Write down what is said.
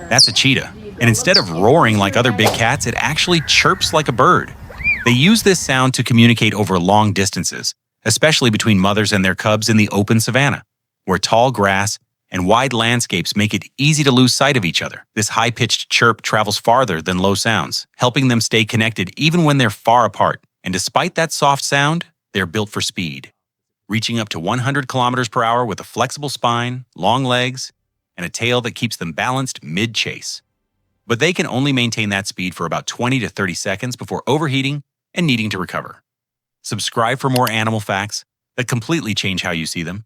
That's a cheetah, and instead of roaring like other big cats, it actually chirps like a bird. They use this sound to communicate over long distances, especially between mothers and their cubs in the open savannah, where tall grass and wide landscapes make it easy to lose sight of each other. This high-pitched chirp travels farther than low sounds, helping them stay connected even when they're far apart. And despite that soft sound, they're built for speed, reaching up to 100 kilometers per hour with a flexible spine, long legs, and a tail that keeps them balanced mid-chase. But they can only maintain that speed for about 20 to 30 seconds before overheating and needing to recover. Subscribe for more animal facts that completely change how you see them.